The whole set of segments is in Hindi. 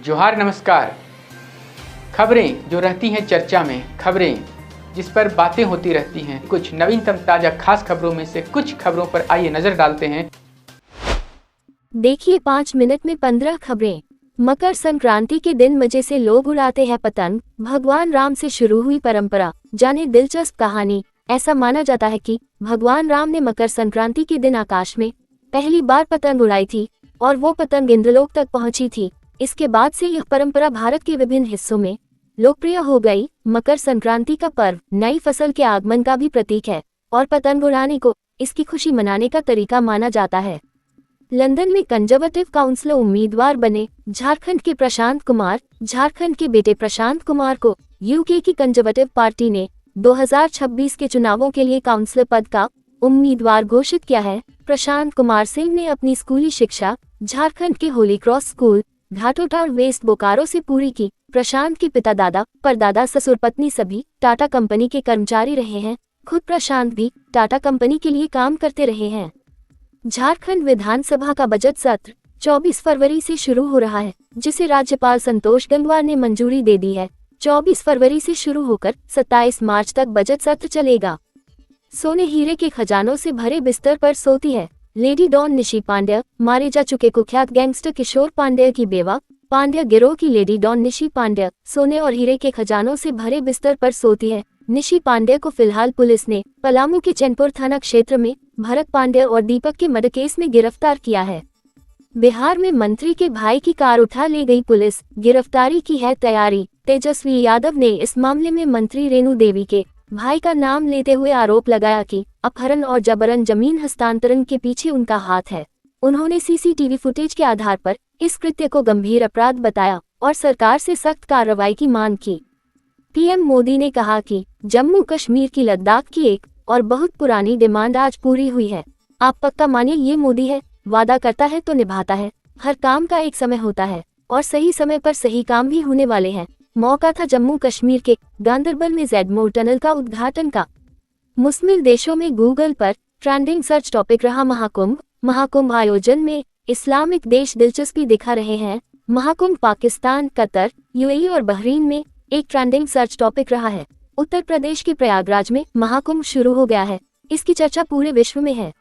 जोहार नमस्कार। खबरें जो रहती हैं चर्चा में, खबरें जिस पर बातें होती रहती हैं, कुछ नवीनतम ताजा खास खबरों में से कुछ खबरों पर आइए नजर डालते हैं। देखिए 5 मिनट में 15 खबरें। मकर संक्रांति के दिन मजे से लोग उड़ाते हैं पतंग। भगवान राम से शुरू हुई परंपरा, जाने दिलचस्प कहानी। ऐसा माना जाता है कि भगवान राम ने मकर संक्रांति के दिन आकाश में पहली बार पतंग उड़ाई थी और वो पतंग इंद्रलोक तक पहुंची थी। इसके बाद से यह परंपरा भारत के विभिन्न हिस्सों में लोकप्रिय हो गई। मकर संक्रांति का पर्व नई फसल के आगमन का भी प्रतीक है और पतंग उड़ाने को इसकी खुशी मनाने का तरीका माना जाता है। लंदन में कंजर्वेटिव काउंसिल उम्मीदवार बने झारखंड के प्रशांत कुमार। झारखंड के बेटे प्रशांत कुमार को यूके की कंजर्वेटिव पार्टी ने 2026 के चुनावों के लिए काउंसिलर पद का उम्मीदवार घोषित किया है। प्रशांत कुमार सिंह ने अपनी स्कूली शिक्षा झारखंड के Holy Cross School Ghatotar West Bokaro से पूरी की। प्रशांत के पिता, दादा, परदादा, ससुर, पत्नी सभी टाटा कंपनी के कर्मचारी रहे हैं। खुद प्रशांत भी टाटा कंपनी के लिए काम करते रहे हैं। झारखंड विधानसभा का बजट सत्र 24 फरवरी से शुरू हो रहा है, जिसे राज्यपाल संतोष गंगवार ने मंजूरी दे दी है। 24 फरवरी से शुरू होकर 27 मार्च तक बजट सत्र चलेगा। सोने हीरे के खजानों से भरे बिस्तर पर सोती है लेडी डॉन निशी पांड्या। मारे जा चुके कुख्यात गैंगस्टर किशोर पांड्या की बेवा पांड्या गिरोह की लेडी डॉन निशी पांड्या सोने और हीरे के खजानों से भरे बिस्तर पर सोती है। निशी पांड्या को फिलहाल पुलिस ने पलामू के चैनपुर थाना क्षेत्र में भरत पांड्या और दीपक के मर्डर केस में गिरफ्तार किया है। बिहार में मंत्री के भाई की कार उठा ले गई पुलिस, गिरफ्तारी की है तैयारी। तेजस्वी यादव ने इस मामले में मंत्री रेणु देवी के भाई का नाम लेते हुए आरोप लगाया कि अपहरण और जबरन जमीन हस्तांतरण के पीछे उनका हाथ है। उन्होंने सीसीटीवी फुटेज के आधार पर इस कृत्य को गंभीर अपराध बताया और सरकार से सख्त कार्रवाई की मांग की। पीएम मोदी ने कहा कि जम्मू कश्मीर की लद्दाख की एक और बहुत पुरानी डिमांड आज पूरी हुई है। आप पक्का मानिए, ये मोदी है, वादा करता है तो निभाता है। हर काम का एक समय होता है और सही समय पर सही काम भी होने वाले हैं। मौका था जम्मू कश्मीर के गांदरबल में ज़ेडमोर टनल का उद्घाटन का। मुस्लिम देशों में गूगल पर ट्रेंडिंग सर्च टॉपिक रहा महाकुंभ। महाकुंभ आयोजन में इस्लामिक देश दिलचस्पी दिखा रहे हैं। महाकुंभ पाकिस्तान, कतर, यूएई और बहरीन में एक ट्रेंडिंग सर्च टॉपिक रहा है। उत्तर प्रदेश के प्रयागराज में महाकुंभ शुरू हो गया है। इसकी चर्चा पूरे विश्व में है।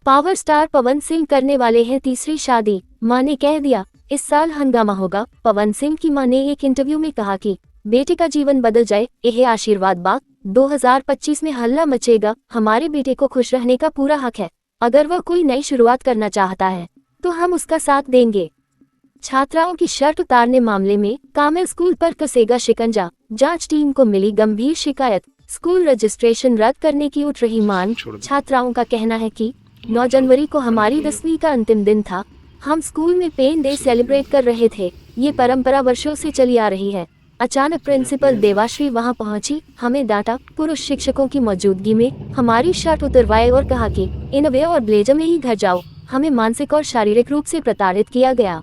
पावर स्टार पवन सिंह करने वाले हैं तीसरी शादी, मां ने कह दिया इस साल हंगामा होगा। पवन सिंह की मां ने एक इंटरव्यू में कहा कि बेटे का जीवन बदल जाए, यह आशीर्वाद बाग 2025 में हल्ला मचेगा। हमारे बेटे को खुश रहने का पूरा हक है। अगर वह कोई नई शुरुआत करना चाहता है तो हम उसका साथ देंगे। छात्राओं की शर्ट उतारने मामले में कामेल स्कूल पर कसेगा शिकंजा, जांच टीम को मिली गंभीर शिकायत। स्कूल रजिस्ट्रेशन रद्द करने की उठ रही मांग। छात्राओं का कहना है कि 9 जनवरी को हमारी 10वीं का अंतिम दिन था। हम स्कूल में पेन डे सेलिब्रेट कर रहे थे। ये परंपरा वर्षों से चली आ रही है। अचानक प्रिंसिपल देवाश्री वहां पहुंची, हमें डांटा। पुरुष शिक्षकों की मौजूदगी में हमारी शर्ट उतरवाए और कहा कि इनवे और ब्लेजर में ही घर जाओ। हमें मानसिक और शारीरिक रूप से प्रताड़ित किया गया।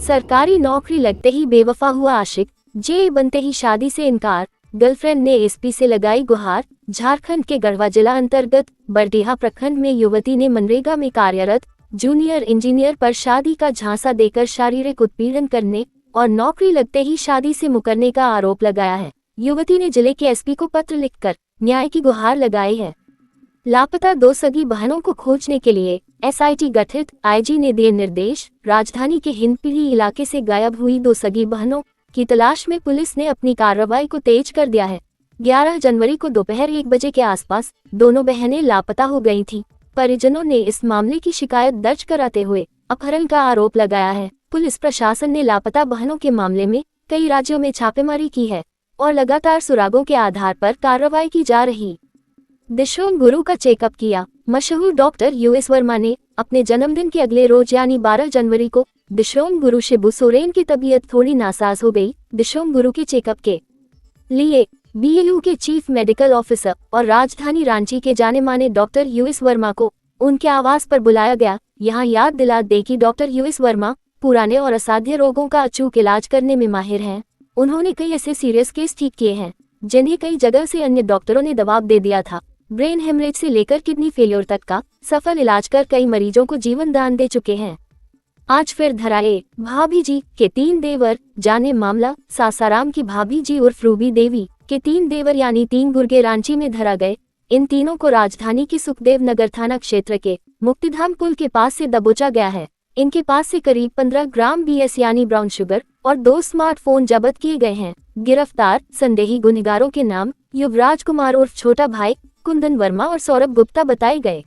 सरकारी नौकरी लगते ही बेवफा हुआ आशिक, जे बनते ही शादी से इनकार। गर्लफ्रेंड ने एसपी से लगाई गुहार। झारखंड के गढ़वा जिला अंतर्गत बरडीहा प्रखंड में युवती ने मनरेगा में कार्यरत जूनियर इंजीनियर पर शादी का झांसा देकर शारीरिक उत्पीड़न करने और नौकरी लगते ही शादी से मुकरने का आरोप लगाया है। युवती ने जिले के एसपी को पत्र लिखकर न्याय की गुहार लगाई है। लापता 2 सगी बहनों को खोजने के लिए एसआईटी गठित, आईजी ने दिए निर्देश। राजधानी के हिंदपीढ़ी इलाके से गायब हुई 2 सगी बहनों की तलाश में पुलिस ने अपनी कार्रवाई को तेज कर दिया है। 11 जनवरी को दोपहर 1 बजे के आसपास दोनों बहनें लापता हो गई थीं। परिजनों ने इस मामले की शिकायत दर्ज कराते हुए अपहरण का आरोप लगाया है। पुलिस प्रशासन ने लापता बहनों के मामले में कई राज्यों में छापेमारी की है और लगातार सुरागों के आधार पर कार्रवाई की जा रही। दिशोम गुरु का चेकअप किया। मशहूर डॉक्टर यूएस वर्मा ने अपने जन्मदिन के अगले रोज यानी 12 जनवरी को दिशोम गुरु शिबू सोरेन की तबीयत थोड़ी नासाज हो गई। दिशोम गुरु के चेकअप के लिए बीएलयू के चीफ मेडिकल ऑफिसर और राजधानी रांची के जाने माने डॉक्टर यूएस वर्मा को उनके आवास पर बुलाया गया। यहां याद दिला दे कि डॉक्टर यूएस वर्मा पुराने और असाध्य रोगों का अचूक इलाज करने में माहिर हैं। उन्होंने कई ऐसे सीरियस केस ठीक किए हैं जिन्हें कई जगह से अन्य डॉक्टरों ने दबाव दे दिया था। ब्रेन हेमरेज से लेकर किडनी फेलियर तक का सफल इलाज कर कई मरीजों को जीवन दान दे चुके हैं। आज फिर धराए भाभी जी के 3 देवर, जाने मामला। सासाराम की भाभी जी उर्फ रूबी देवी के 3 देवर यानी 3 गुर्गे रांची में धरा गए। इन तीनों को राजधानी के सुखदेव नगर थाना क्षेत्र के मुक्तिधाम पुल के पास से दबोचा गया है। इनके पास से करीब 15 ग्राम BS यानी ब्राउन शुगर और 2 स्मार्टफोन जब्त किए गए हैं। गिरफ्तार संदेही गुनहगारों के नाम युवराज कुमार उर्फ छोटा भाई, कुंदन वर्मा और सौरभ गुप्ता बताए गए।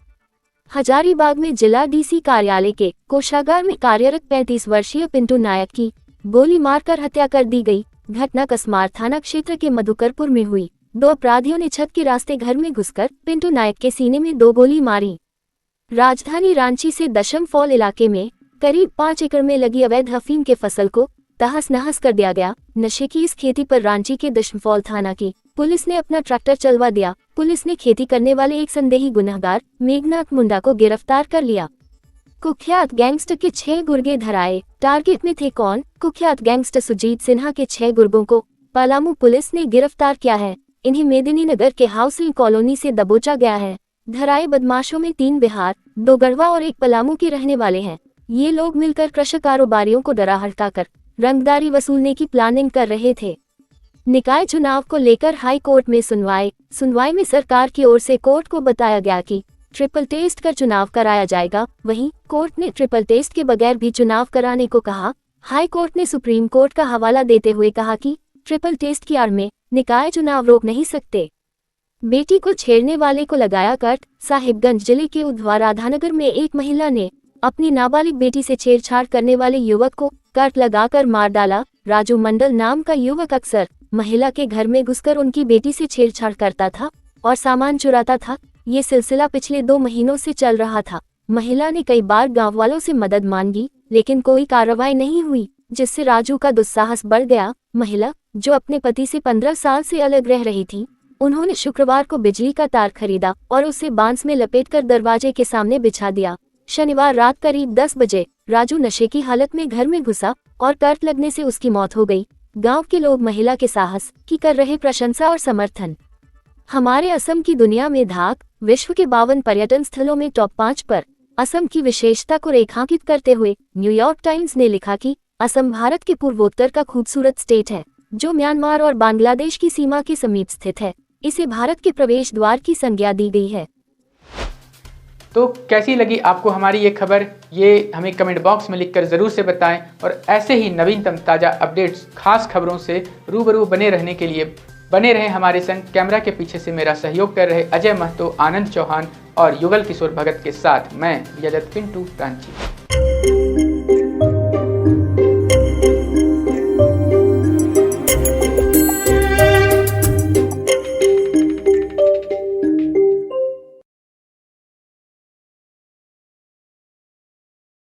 हजारीबाग में जिला DC कार्यालय के कोषागार में कार्यरत 35 वर्षीय पिंटू नायक की गोली मारकर हत्या कर दी गई। घटना कसमार थाना क्षेत्र के मधुकरपुर में हुई। 2 अपराधियों ने छत के रास्ते घर में घुसकर पिंटू नायक के सीने में 2 गोली मारी। राजधानी रांची से दशम फॉल इलाके में करीब 5 एकड़ में लगी अवैध अफीम के फसल को तहस नहस कर दिया गया। नशे की इस खेती पर रांची के दशम फॉल थाना की पुलिस ने अपना ट्रैक्टर चलवा दिया। पुलिस ने खेती करने वाले एक संदेही गुनहगार मेघनाथ मुंडा को गिरफ्तार कर लिया। कुख्यात गैंगस्टर के 6 गुर्गे धराए। टारगेट में थे कौन? कुख्यात गैंगस्टर सुजीत सिन्हा के 6 गुर्गों को पलामू पुलिस ने गिरफ्तार किया है। इन्हें मेदिनीनगर के हाउसिंग कॉलोनी से दबोचा गया है। धराए बदमाशों में 3 बिहार, 2 गढ़वा और 1 पलामू के रहने वाले हैं। ये लोग मिलकर कृषक कारोबारियों को डरा हड़काकर रंगदारी वसूलने की प्लानिंग कर रहे थे। निकाय चुनाव को लेकर हाई कोर्ट में सुनवाई में सरकार की ओर से कोर्ट को बताया गया कि ट्रिपल टेस्ट कर चुनाव कराया जाएगा। वहीं कोर्ट ने ट्रिपल टेस्ट के बगैर भी चुनाव कराने को कहा। हाई कोर्ट ने सुप्रीम कोर्ट का हवाला देते हुए कहा कि ट्रिपल टेस्ट की आड़ में निकाय चुनाव रोक नहीं सकते। बेटी को छेड़ने वाले को लगाया कट। साहिबगंज जिले के उधवा राधानगर में एक महिला ने अपनी नाबालिग बेटी से छेड़छाड़ करने वाले युवक को कट लगाकर मार डाला। राजू मंडल नाम का युवक अक्सर महिला के घर में घुसकर उनकी बेटी से छेड़छाड़ करता था और सामान चुराता था। ये सिलसिला पिछले 2 महीनों से चल रहा था। महिला ने कई बार गांव वालों से मदद मांगी लेकिन कोई कार्रवाई नहीं हुई, जिससे राजू का दुस्साहस बढ़ गया। महिला, जो अपने पति से 15 साल से अलग रह रही थी, उन्होंने शुक्रवार को बिजली का तार खरीदा और उसे बांस में लपेटकर दरवाजे के सामने बिछा दिया। शनिवार रात करीब 10 बजे राजू नशे की हालत में घर में घुसा और करंट लगने से उसकी मौत हो गई। गांव के लोग महिला के साहस की कर रहे प्रशंसा और समर्थन। हमारे असम की दुनिया में धाक। विश्व के 52 पर्यटन स्थलों में टॉप 5 पर असम की विशेषता को रेखांकित करते हुए न्यूयॉर्क टाइम्स ने लिखा कि असम भारत के पूर्वोत्तर का खूबसूरत स्टेट है, जो म्यांमार और बांग्लादेश की सीमा के समीप स्थित है। इसे भारत के प्रवेश द्वार की संज्ञा दी गई है। तो कैसी लगी आपको हमारी ये खबर, ये हमें कमेंट बॉक्स में लिखकर ज़रूर से बताएं। और ऐसे ही नवीनतम ताज़ा अपडेट्स, खास खबरों से रूबरू बने रहने के लिए बने रहें हमारे संग। कैमरा के पीछे से मेरा सहयोग कर रहे अजय महतो, आनंद चौहान और युगल किशोर भगत के साथ मैं यजत पिंटू रांची।